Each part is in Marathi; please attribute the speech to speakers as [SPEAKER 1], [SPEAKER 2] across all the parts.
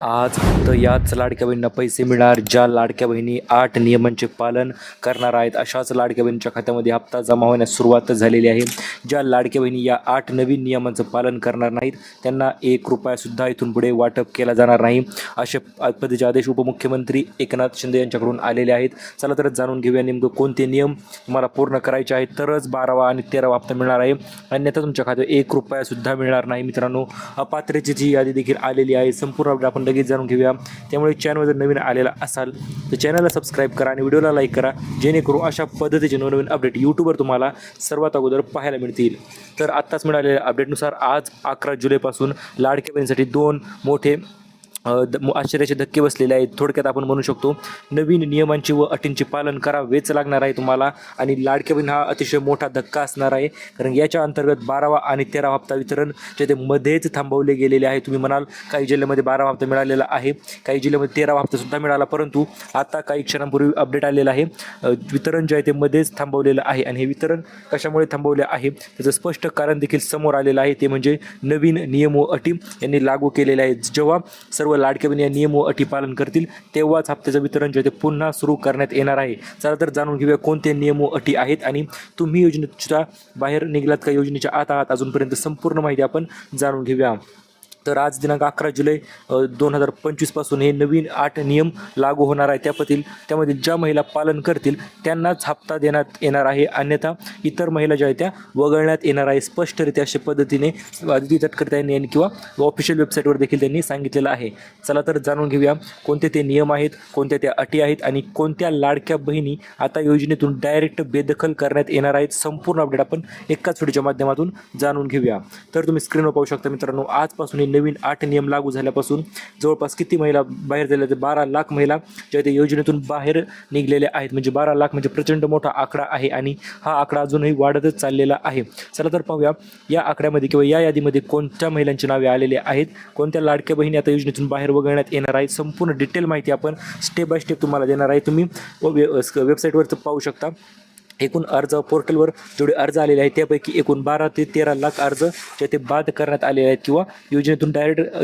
[SPEAKER 1] आज फक्त याच लाडक्या बहिणींना पैसे मिळणार ज्या लाडक्या बहिणी 8 नियमांचे पालन करणार आहेत. अशाच लाडक्या बहिणींच्या खात्यामध्ये हप्ता जमा होण्यास सुरुवात झालेली आहे. ज्या लाडक्या बहिणी या 8 नवीन नियमांचं पालन करणार नाहीत त्यांना ₹1 इथून पुढे वाटप केला जाणार नाही, असे पद्धतीचे आदेश उपमुख्यमंत्री एकनाथ शिंदे यांच्याकडून आलेले आहेत. चला तर जाणून घेऊया नेमकं कोणते नियम तुम्हाला पूर्ण करायचे आहेत तरच 12वा आणि 13वा हप्ता मिळणार आहे. अन्यथा तुमच्या खात्यात ₹1 मिळणार नाही. मित्रांनो, अपात्रतेची यादी देखील आलेली आहे. संपूर्ण अपडेट आपण लगेच जाणून घेऊया. त्यामुळे चॅनल जर नवीन आलेला असाल तर चॅनलला सबस्क्राईब करा आणि व्हिडिओला लाईक करा, जेणेकरून अशा पद्धतीचे नवनवीन अपडेट यूट्यूबवर तुम्हाला सर्वात अगोदर पाहायला मिळतील. तर आत्ताच मिळालेल्या अपडेटनुसार आज 11 जुलैपासून लाडक्या बहिणीसाठी 2 मोठे आश्चर्याचे धक्के बसलेले आहेत. थोडक्यात आपण म्हणू शकतो नवीन नियमांची व अटींचे पालन करावेच लागणार आहे तुम्हाला. आणि लाडक्या बहीण हा अतिशय मोठा धक्का असणार आहे, कारण याच्या अंतर्गत 12वा आणि 13वा हप्ता वितरण जे ते मध्येच थांबवले गेलेले आहे. तुम्ही म्हणाल काही जिल्ह्यामध्ये 12वा हप्ता मिळालेला आहे, काही जिल्ह्यामध्ये 13वा हप्तासुद्धा मिळाला, परंतु आता काही क्षणांपूर्वी अपडेट आलेलं आहे वितरण जे आहे ते मध्येच थांबवलेलं आहे. आणि हे वितरण कशामुळे थांबवले आहे त्याचं स्पष्ट कारण देखील समोर आलेलं आहे. ते म्हणजे नवीन नियम व अटी यांनी लागू केलेले आहेत. जेव्हा सर्व लाडक्या बहिणी या नियम व अटी पालन करतील तेव्हाच हप्त्याचं वितरण जे ते पुन्हा सुरू करण्यात येणार आहे. चला तर जाणून घेऊया कोणते नियम व अटी आहेत आणि तुम्ही योजनेच्या बाहेर निघलात का, योजनेच्या आत आहात अजूनपर्यंत, संपूर्ण माहिती आपण जाणून घेऊया. तर आज दिनांक 11 जुलै 2025 पासून हे नवीन 8 नियम लागू होणार आहे. त्यामध्ये ज्या महिला पालन करतील त्यांनाच हप्ता देण्यात येणार आहे, अन्यथा इतर महिला ज्या आहेत त्या वगळण्यात येणार आहे. स्पष्टरित्या अशा पद्धतीने अदिती तटकरे यांनी किंवा ऑफिशियल वेबसाईटवर देखील त्यांनी सांगितलेलं आहे. चला तर जाणून घेऊया कोणते ते नियम आहेत, कोणत्या त्या अटी आहेत आणि कोणत्या लाडक्या बहिणी आता योजनेतून डायरेक्ट बेदखल करण्यात येणार आहेत. संपूर्ण अपडेट आपण एकाच व्हिडिओच्या माध्यमातून जाणून घेऊया. तर तुम्ही स्क्रीनवर पाहू शकता मित्रांनो, आजपासून नवीन 8 नियम लागू झाल्यापासून जवळपास किती महिला बाहेर झाल्या तर 12 लाख महिला ज्या ते योजनेतून बाहेर निघलेल्या आहेत. म्हणजे 12 लाख म्हणजे प्रचंड मोठा आकडा आहे आणि हा आकडा अजूनही वाढतच चाललेला आहे. चला तर पाहूया या आकड्यामध्ये किंवा या यादीमध्ये कोणत्या महिलांची नावे आलेली आहेत, कोणत्या लाडक्या बहिणी आता योजनेतून बाहेर वगळण्यात येणार आहेत. संपूर्ण डिटेल माहिती आपण स्टेप बाय स्टेप तुम्हाला देणार आहे. तुम्ही वेबसाईटवर पाहू शकता. एकूण अर्ज पोर्टलवर जेवढे अर्ज आलेले आहेत त्यापैकी एकूण 12 ते 13 लाख अर्ज जे ते बाद करण्यात आलेले आहेत किंवा योजनेतून डायरेक्ट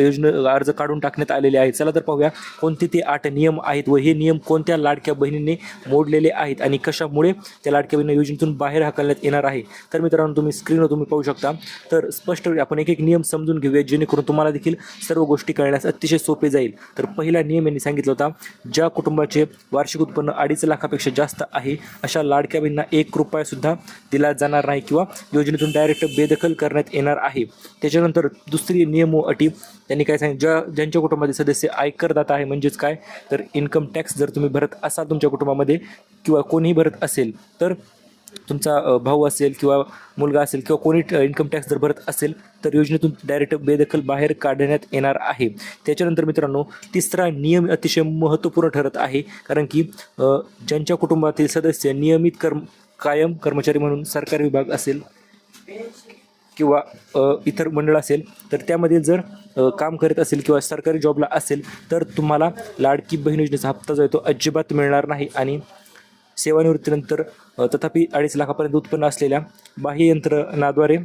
[SPEAKER 1] अर्ज काढून टाकण्यात आलेले आहेत. चला तर पाहूया कोणते ते 8 नियम आहेत व हे नियम कोणत्या लाडक्या बहिणींनी मोडलेले आहेत आणि कशामुळे त्या लाडक्या बहिणी योजनेतून बाहेर हाकलण्यात येणार आहे. तर मित्रांनो, तुम्ही स्क्रीनवर तुम्ही पाहू शकता. तर स्पष्ट आपण एक एक नियम समजून घेऊया, जेणेकरून तुम्हाला देखील सर्व गोष्टी कळण्यास अतिशय सोपे जाईल. तर पहिला नियम यांनी सांगितला होता, ज्या कुटुंबाचे वार्षिक उत्पन्न 2.5 लाखापेक्षा जास्त आहे अशा लाडक्या बहिणींना ₹1 दिला जाणार नाही किंवा योजनेतून डायरेक्ट बेदखल करण्यात येणार आहे. त्याच्यानंतर दुसरी नियम व अटी त्यांनी काय सांगितलं, ज्यांच्या कुटुंबातील सदस्य आयकरदाता आहे, म्हणजेच काय तर इन्कम टॅक्स जर तुम्ही भरत असाल तुमच्या कुटुंबामध्ये किंवा कोणीही भरत असेल, तर तुमचा भाऊ असेल किंवा मुलगा असेल किंवा कोणी इन्कम टॅक्स जर भरत असेल तर योजनेतून डायरेक्ट बेदखल बाहेर काढण्यात येणार आहे. त्याच्यानंतर मित्रांनो, तिसरा नियम अतिशय महत्त्वपूर्ण ठरत आहे, कारण की ज्यांच्या कुटुंबातील सदस्य नियमित कायम कर्मचारी म्हणून सरकारी विभाग असेल किंवा इतर मंडळ असेल तर त्यामध्ये जर काम करत असेल किंवा सरकारी जॉबला असेल तर तुम्हाला लाडकी बहीण योजनेचा हप्ता जो आहे तो अजिबात मिळणार नाही. आणि सेवानिवृत्तीनंतर तथापि 2.5 लाखापर्यंत उत्पन्न असलेल्या बाह्य यंत्रणाद्वारे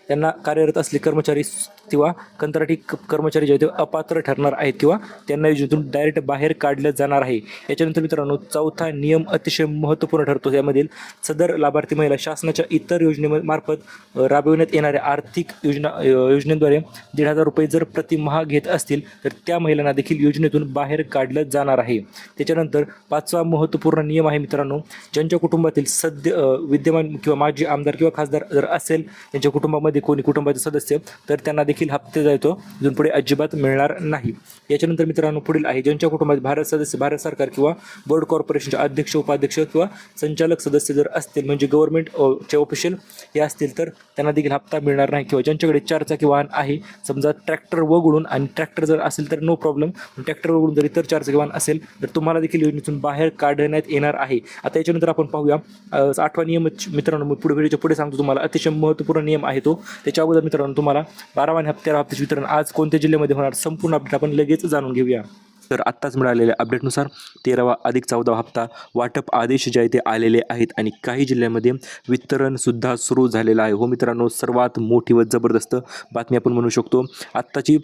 [SPEAKER 1] त्यांना कार्यरत असले कर्मचारी किंवा कंत्राटी कर्मचारी जे आहेत ते अपात्र ठरणार आहेत किंवा त्यांना योजनेतून डायरेक्ट बाहेर काढलं जाणार आहे. याच्यानंतर मित्रांनो, चौथा नियम अतिशय महत्त्वपूर्ण ठरतो. यामधील सदर लाभार्थी महिला शासनाच्या इतर योजनेमार्फत राबविण्यात येणाऱ्या आर्थिक योजनेद्वारे ₹1,500 जर प्रतिमाह घेत असतील तर त्या महिलांना देखील योजनेतून बाहेर काढलं जाणार आहे. त्याच्यानंतर 5वा महत्त्वपूर्ण नियम आहे मित्रांनो, ज्यांच्या कुटुंबातील विद्यमान किंवा माजी आमदार किंवा खासदार जर असेल त्यांच्या कुटुंबामध्ये कोणी कुटुंबाचे सदस्य, तर त्यांना देखील हप्ते जातो इथून पुढे अजिबात मिळणार नाही. याच्यानंतर मित्रांनो पुढील आहे, ज्यांच्या कुटुंबात भारत सरकार किंवा बोर्ड कॉर्पोरेशनचे अध्यक्ष उपाध्यक्ष किंवा संचालक सदस्य जर असतील, म्हणजे गव्हर्नमेंटचे ऑफिशियल हे असतील, तर त्यांना देखील हप्ता मिळणार नाही. किंवा ज्यांच्याकडे 4 चाकी वाहन आहे, समजा ट्रॅक्टर वगळून, आणि ट्रॅक्टर जर असेल तर नो प्रॉब्लेम, ट्रॅक्टर वगळून जर इतर 4 चाकी वाहन असेल तर तुम्हाला देखील योजनेतून बाहेर काढण्यात येणार आहे. आता याच्यानंतर आपण पाहूया 8वा नियम मित्रांनो, मी व्हिडिओच्या पुढे सांगतो तुम्हाला, अतिशय महत्त्वपूर्ण नियम आहे तो. त्याच्या अगोदर मित्रांनो तुम्हाला 12वा आणि 13वा हप्त्याचे वितरण आज कोणत्या जिल्ह्यामध्ये होणार संपूर्ण अपडेट आपण लगेच जाणून घेऊया. तर आत्ताच मिळालेल्या अपडेटनुसार 13वा अधिक 14वा हप्ता वाटप आदेश जे आहे ते आलेले आहेत आणि काही जिल्ह्यामध्ये वितरणसुद्धा सुरू झालेलं आहे. हो मित्रांनो, सर्वात मोठी व जबरदस्त बातमी आपण म्हणू शकतो. आत्ताची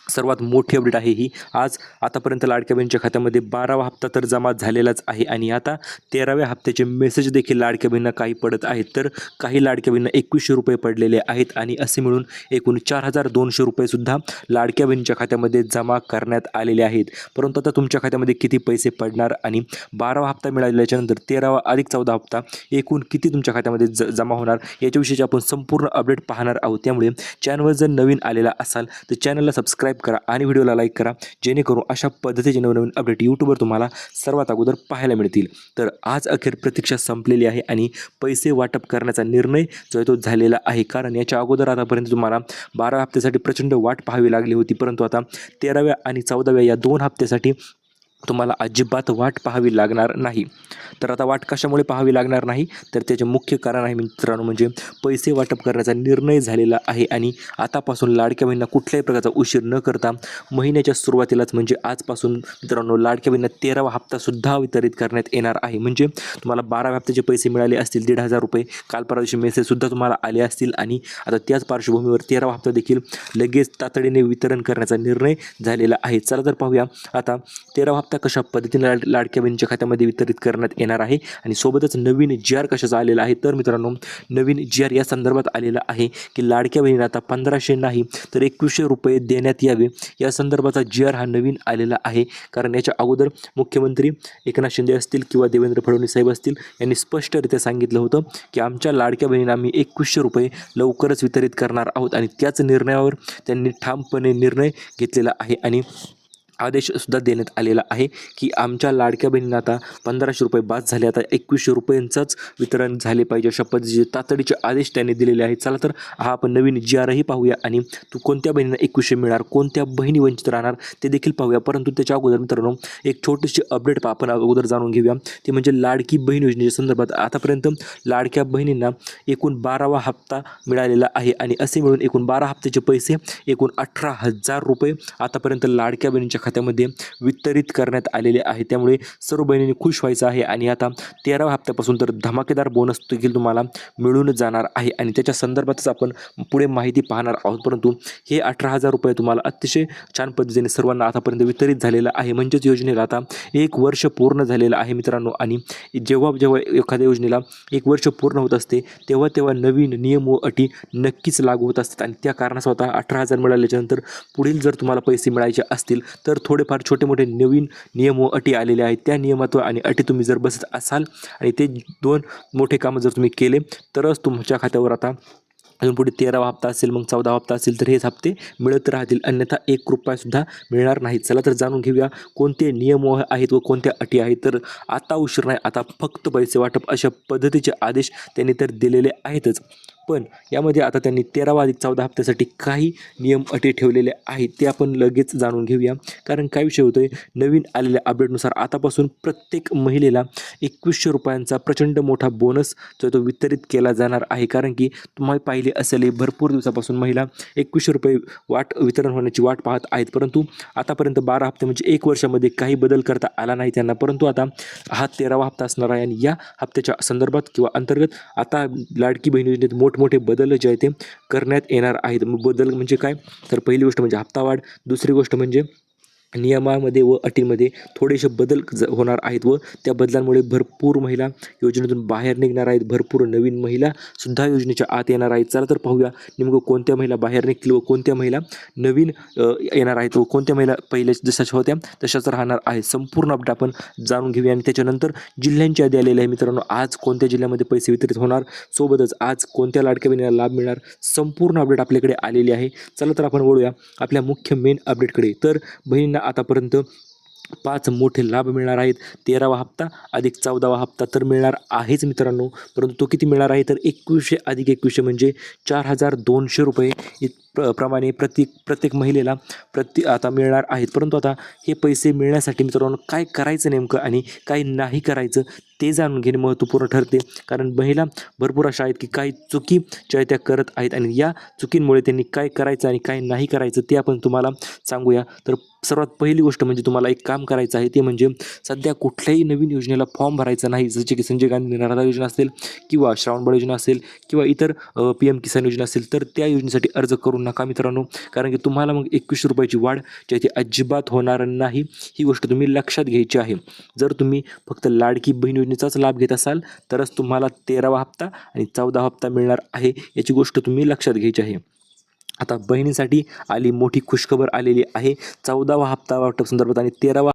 [SPEAKER 1] सर्वात मोठी अपडेट आहे ही. आज आतापर्यंत लाडक्या बहिणीच्या खात्यामध्ये 12वा हप्ता तर जमा झालेलाच आहे आणि आता 13व्या हप्त्याचे मेसेज देखील लाडक्या बहिणींना काही पडत आहेत. तर काही लाडक्या बहिणींना 2100 रुपये पडलेले आहेत आणि असे मिळून एकूण 4200 रुपयेसुद्धा लाडक्या बहिणीच्या खात्यामध्ये जमा करण्यात आलेले आहेत. परंतु आता तुमच्या खात्यामध्ये किती पैसे पडणार आणि 12वा हप्ता मिळाल्याच्यानंतर 13वा अधिक 14 हप्ता एकूण किती तुमच्या खात्यामध्ये जमा होणार याच्याविषयीची आपण संपूर्ण अपडेट पाहणार आहोत. त्यामुळे चॅनलवर जर नवीन आलेला असाल तर चॅनलला सबस्क्राईब करा आणि व्हिडिओला लाईक करा, जेणेकरून अशा पद्धतीचे नवनवीन अपडेट यूट्यूबवर तुम्हाला सर्वात अगोदर पाहायला मिळतील. तर आज अखेर प्रतीक्षा संपलेली आहे आणि पैसे वाटप करण्याचा निर्णय जो आहे तो झालेला आहे. कारण याच्या अगोदर आतापर्यंत तुम्हाला 12 हप्त्यासाठी प्रचंड वाट पाहावी लागली होती, परंतु आता 13व्या आणि 14व्या या 2 हप्त्यासाठी तुम्हाला अजिबात वाट पाहावी लागणार नाही. तर आता वाट कशामुळे पाहावी लागणार नाही, तर त्याचे मुख्य कारण आहे मित्रांनो, म्हणजे पैसे वाटप करण्याचा निर्णय झालेला आहे आणि आतापासून लाडक्या बहिणींना कुठल्याही प्रकारचा उशीर न करता महिन्याच्या सुरुवातीलाच म्हणजे आजपासून मित्रांनो लाडक्या बहिणींना 13वा हप्तासुद्धा वितरित करण्यात येणार आहे. म्हणजे तुम्हाला 12व्या हप्त्याचे पैसे मिळाले असतील 1500 रुपये, काल परवा दिवशी मेसेजसुद्धा तुम्हाला आले असतील आणि आता त्याच पार्श्वभूमीवर 13वा हप्ता देखील लगेच तातडीने वितरण करण्याचा निर्णय झालेला आहे. चला तर पाहूया आता 13वा हप्ता कशा पद्धतीने लाडक्या बहिणीच्या खात्यामध्ये वितरित करण्यात येणार आहे आणि सोबतच नवीन GR कशाचा आलेला आहे. तर मित्रांनो नवीन GR या संदर्भात आलेला आहे की लाडक्या बहिणींना आता 1500 नाही तर 2100 रुपये देण्यात यावे, या संदर्भाचा GR हा नवीन आलेला आहे. कारण याच्या अगोदर मुख्यमंत्री एकनाथ शिंदे असतील किंवा देवेंद्र फडणवीस साहेब असतील यांनी स्पष्टरित्या सांगितलं होतं की आमच्या लाडक्या बहिणींना आम्ही 2100 रुपये लवकरच वितरित करणार आहोत आणि त्याच निर्णयावर त्यांनी ठामपणे निर्णय घेतलेला आहे आणि आदेशसुद्धा देण्यात आलेला आहे की आमच्या लाडक्या बहिणींना आता 1500 रुपये बाद झाले, आता 2100 रुपयांचाच वितरण झाले पाहिजे, अशा पद्धतीचे तातडीचे आदेश त्यांनी दिलेले आहेत. चला तर हा आपण नवीन GRही पाहूया आणि कोणत्या बहिणींना 2100 मिळणार, कोणत्या बहिणी वंचित राहणार ते देखील पाहूया. परंतु त्याच्या अगोदर मित्रांनो एक छोटीशी अपडेट आपण अगोदर जाणून घेऊया, ते म्हणजे लाडकी बहीण योजनेच्या संदर्भात. आतापर्यंत लाडक्या बहिणींना एकूण 12वा हप्ता मिळालेला आहे आणि असे मिळून एकूण 12 हप्त्याचे पैसे एकूण 18,000 रुपये आतापर्यंत लाडक्या बहिणींच्या खात्यामध्ये वितरित करण्यात आलेले आहे. त्यामुळे सर्व बहिणींनी खुश व्हायचं आहे आणि आता 13व्या हप्त्यापासून तर धमाकेदार बोनस देखील तुम्हाला मिळून जाणार आहे आणि त्याच्या संदर्भातच आपण पुढे माहिती पाहणार आहोत. परंतु हे 18,000 रुपये तुम्हाला अतिशय छान पद्धतीने सर्वांना आतापर्यंत वितरित झालेलं आहे. म्हणजेच योजनेला आता 1 वर्ष पूर्ण झालेलं आहे मित्रांनो. आणि जेव्हा जेव्हा एखाद्या योजनेला 1 वर्ष पूर्ण होत असते तेव्हा तेव्हा नवीन नियम व अटी नक्कीच लागू होत असतात आणि त्या कारणास्तव आता 18,000 मिळाल्याच्यानंतर पुढील जर तुम्हाला पैसे मिळायचे असतील तर थोडेफार छोटे मोठे नवीन नियम व अटी आलेले आहेत. त्या नियमात आणि अटी तुम्ही जर बसत असाल आणि ते 2 मोठे कामं जर तुम्ही केले तरच तुमच्या खात्यावर आता अजून पुढे 13वा हप्ता असेल, मग 14वा हप्ता असेल तर हेच हप्ते मिळत राहतील, अन्यथा 1 रुपयासुद्धा मिळणार नाही. चला तर जाणून घेऊया कोणते नियम आहेत व कोणत्या अटी आहेत. तर आता उशीर नाही, आता फक्त पैसे वाटप अशा पद्धतीचे आदेश त्यांनी तर दिलेले आहेतच. पण यामध्ये आता त्यांनी 13वा अधिक 14 हप्त्यासाठी काही नियम अटी ठेवलेले आहेत ते आपण लगेच जाणून घेऊया. कारण काय विषय होतोय, नवीन आलेल्या अपडेटनुसार आतापासून प्रत्येक महिलेला 2100 रुपयांचा प्रचंड मोठा बोनस जो तो वितरित केला जाणार आहे. कारण की तुम्हाला पाहिले असेल भरपूर दिवसापासून महिला 2100 रुपये वितरण होण्याची वाट पाहत आहेत, परंतु आतापर्यंत 12 हप्ते म्हणजे 1 वर्षामध्ये काही बदल करता आला नाही त्यांना. परंतु आता हा 13वा हप्ता असणार आहे आणि या हप्त्याच्या संदर्भात किंवा अंतर्गत आता लाडकी बहीण योजनेत मोठमोठे बदल जे आहे ते करण्यात येणार आहेत. बदल म्हणजे काय, तर पहिली गोष्ट म्हणजे हप्ता वाढ, दुसरी गोष्ट म्हणजे नियमामध्ये व अटीमध्ये थोडेसे बदल होणार आहेत व त्या बदलांमुळे भरपूर महिला योजनेतून बाहेर निघणार आहेत, भरपूर नवीन महिलासुद्धा योजनेच्या आत येणार आहेत. चला तर पाहूया नेमकं कोणत्या महिला बाहेर निघतील व कोणत्या महिला नवीन येणार आहेत व कोणत्या महिला पहिल्या जशाच होत्या तशाच राहणार आहेत. संपूर्ण अपडेट आपण जाणून घेऊया आणि त्याच्यानंतर जिल्ह्यांची यादी आलेली आहे मित्रांनो. आज कोणत्या जिल्ह्यामध्ये पैसे वितरित होणार, सोबतच आज कोणत्या लाडक्या बहिणीला लाभ मिळणार, संपूर्ण अपडेट आपल्याकडे आलेली आहे. चला तर आपण वळूया आपल्या मुख्य मेन अपडेटकडे. तर बहिणींना आतापर्यंत 5 मोठे लाभ मिळणार आहेत. 13वा हप्ता अधिक 14वा हप्ता तर मिळणार आहेच मित्रांनो, परंतु तो किती मिळणार आहे तर 2100 अधिक 2100 म्हणजे 4200 रुपये प्रमाणे प्रत्येक महिलेला आता मिळणार आहेत. परंतु आता हे पैसे मिळण्यासाठी मित्रांनो काय करायचं नेमकं आणि काय नाही करायचं ते जाणून घेणे महत्त्वपूर्ण ठरते. कारण महिला भरपूर अशा आहेत की काही चुकी ज्या त्या करत आहेत आणि या चुकींमुळे त्यांनी काय करायचं आणि काय नाही करायचं ते आपण तुम्हाला सांगूया. तर सर्वात पहिली गोष्ट म्हणजे तुम्हाला एक काम करायचं आहे ते म्हणजे सध्या कुठल्याही नवीन योजनेला फॉर्म भरायचा नाही. जसे की संजय गांधी निराधार योजना असेल किंवा श्रावणबाळ योजना असेल किंवा इतर PM किसान योजना असेल तर त्या योजनेसाठी अर्ज करू नका मित्रांनो, कारण की तुम्हाला मग 21 रुपयाची वाढ जी आहे ती अजिबात होणार नाही. ही गोष्ट तुम्ही लक्षात घ्यायची आहे. जर तुम्ही फक्त लाडकी बहीण योजनेचाच लाभ घेत असाल तरच तुम्हाला 13वा हप्ता आणि 14वा हप्ता मिळणार आहे, याची गोष्ट तुम्ही लक्षात घ्यायची आहे. आता बहिणीसाठी आली मोठी खुशखबर आलेली आहे. 14वा हप्ता वाटप संदर्भात आणि 13वा